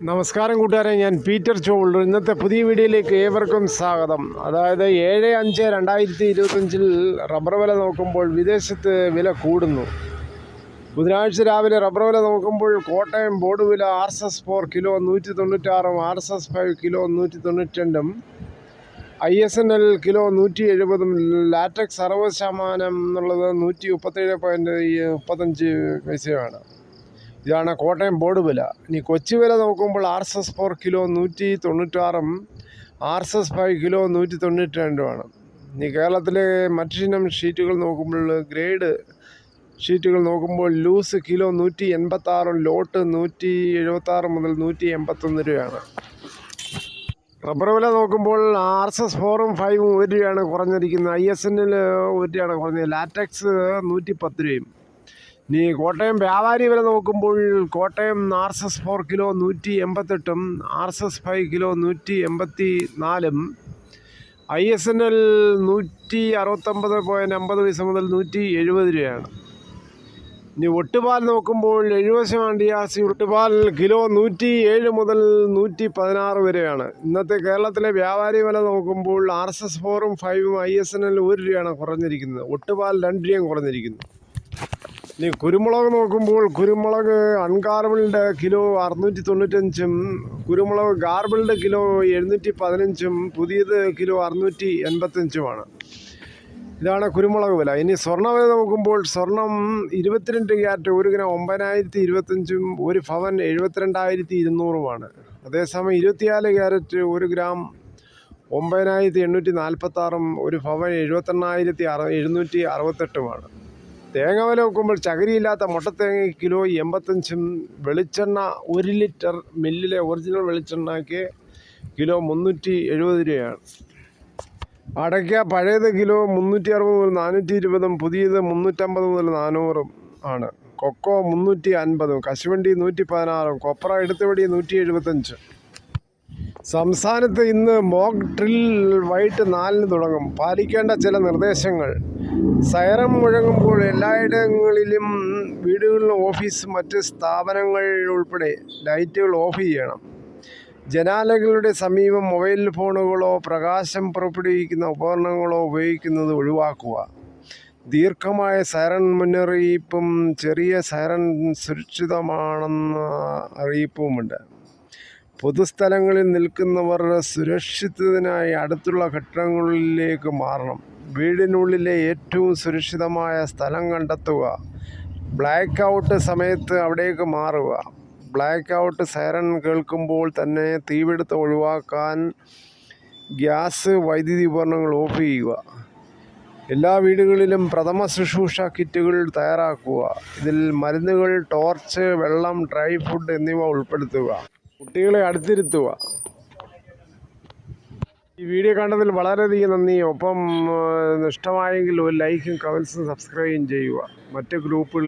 നമസ്കാരം കൂട്ടുകാരെ, ഞാൻ പീറ്റർ ചോളൂർ. ഇന്നത്തെ പുതിയ വീഡിയോയിലേക്ക് ഏവർക്കും സ്വാഗതം. അതായത് 7/5/2025 റബ്ബർ വില നോക്കുമ്പോൾ വിദേശത്ത് വില കൂടുന്നു. ബുധനാഴ്ച രാവിലെ റബ്ബർ വില നോക്കുമ്പോൾ കോട്ടയം ബോർഡ് വില RSS4 kilo 196, RSS5 kilo 192, ISNL kilo 170, latex 60% എന്നുള്ളത് 137.35 ഇതാണ് കോട്ടയം ബോർഡ് വില. ഇനി കൊച്ചി വില നോക്കുമ്പോൾ RSS4 കിലോ 196, RSS5 കിലോ 192. ഇനി കേരളത്തിലെ മറ്റിനം ഷീറ്റുകൾ നോക്കുമ്പോൾ ഗ്രേഡ് ഷീറ്റുകൾ നോക്കുമ്പോൾ ലൂസ് കിലോ 186, ലോട്ട് 176 മുതൽ 181 രൂപയാണ്. റബ്ബർ വില നോക്കുമ്പോൾ RSS4ഉം 5ഉം 1 രൂപയാണ് കുറഞ്ഞിരിക്കുന്നത്. ISNL 1 രൂപയാണ് കുറഞ്ഞത്. ലാറ്റക്സ് 110 രൂപയും. ഇനി കോട്ടയം വ്യാപാരി വില നോക്കുമ്പോൾ Kottayam RSS4 kilo 188, RSS5 kilo 184, ISNL 169.50 മുതൽ 170 രൂപയാണ്. ഇനി ഒട്ടുപാൽ നോക്കുമ്പോൾ 70% DRC ഒട്ടുപാൽ കിലോ 107 മുതൽ 116 വരെയാണ്. ഇന്നത്തെ കേരളത്തിലെ വ്യാപാരി വില നോക്കുമ്പോൾ RSS4ഉം 5ഉം ISNL 1 രൂപയാണ് കുറഞ്ഞിരിക്കുന്നത്. ഒട്ടുപാൽ 2 രൂപയും കുറഞ്ഞിരിക്കുന്നു. ഇനി കുരുമുളക് നോക്കുമ്പോൾ കുരുമുളക് അൺഗാർബിൾഡ് കിലോ 695, കുരുമുളക് ഗാർബിൾഡ് കിലോ 715, പുതിയത് കിലോ 685. ഇതാണ് കുരുമുളക് വില. ഇനി സ്വർണ്ണ വില നോക്കുമ്പോൾ സ്വർണം 22 ക്യാരറ്റ് 1 ഗ്രാം 9025, 1 പവൻ 72,200. അതേസമയം 24 ക്യാരറ്റ് 1 ഗ്രാം 9846, 1 പവൻ 78,768. തേങ്ങ വില നോക്കുമ്പോൾ ചകിരിയില്ലാത്ത മുട്ടത്തേങ്ങ കിലോ 85, വെളിച്ചെണ്ണ 1 ലിറ്റർ മില്ലിലെ ഒറിജിനൽ വെളിച്ചെണ്ണയ്ക്ക് കിലോ 370 രൂപയാണ്. അടയ്ക്ക പഴയത് കിലോ 360 മുതൽ 420, പുതിയത് 350 മുതൽ 400 ആണ്. കൊക്കോ 350, കശുവണ്ടി 116, കൊപ്ര എടുത്തുപടി 175. സംസ്ഥാനത്ത് ഇന്ന് മോക്ക് ഡ്രിൽ വൈകിട്ട് 4-ന് തുടങ്ങും. പാലിക്കേണ്ട ചില നിർദ്ദേശങ്ങൾ: സൈറൺ മുഴങ്ങുമ്പോൾ എല്ലായിടങ്ങളിലും വീടുകളിലും ഓഫീസ് മറ്റ് സ്ഥാപനങ്ങൾ ഉൾപ്പെടെ ലൈറ്റുകൾ ഓഫ് ചെയ്യണം. ജനാലകളുടെ സമീപം മൊബൈൽ ഫോണുകളോ പ്രകാശം പുറപ്പെടുവിക്കുന്ന ഉപകരണങ്ങളോ ഉപയോഗിക്കുന്നത് ഒഴിവാക്കുക. ദീർഘമായ സൈറൺ മുന്നറിയിപ്പും ചെറിയ സൈറൺ സുരക്ഷിതമാണെന്ന അറിയിപ്പുമുണ്ട്. പൊതുസ്ഥലങ്ങളിൽ നിൽക്കുന്നവർ സുരക്ഷിതത്തിനായി അടുത്തുള്ള കെട്ടിടങ്ങളിലേക്ക് മാറണം. വീടിനുള്ളിലെ ഏറ്റവും സുരക്ഷിതമായ സ്ഥലം കണ്ടെത്തുക. ബ്ലാക്ക് ഔട്ട് സമയത്ത് അവിടേക്ക് മാറുക. ബ്ലാക്ക് ഔട്ട് സൈറൺ കേൾക്കുമ്പോൾ തന്നെ തീപിടുത്തം ഒഴിവാക്കാൻ ഗ്യാസ്, വൈദ്യുതി ഉപകരണങ്ങൾ ഓഫ് ചെയ്യുക. എല്ലാ വീടുകളിലും പ്രഥമ ശുശ്രൂഷ കിറ്റുകൾ തയ്യാറാക്കുക. ഇതിൽ മരുന്നുകൾ, ടോർച്ച്, വെള്ളം, ഡ്രൈ ഫുഡ് എന്നിവ ഉൾപ്പെടുത്തുക. കുട്ടികളെ അടുത്തിരുത്തുക. ഈ വീഡിയോ കണ്ടതിൽ വളരെയധികം നന്ദി. ഒപ്പം ഇഷ്ടമായെങ്കിൽ ഒരു ലൈക്കും കമൻസും സബ്സ്ക്രൈബും ചെയ്യുക. മറ്റ് ഗ്രൂപ്പുകൾ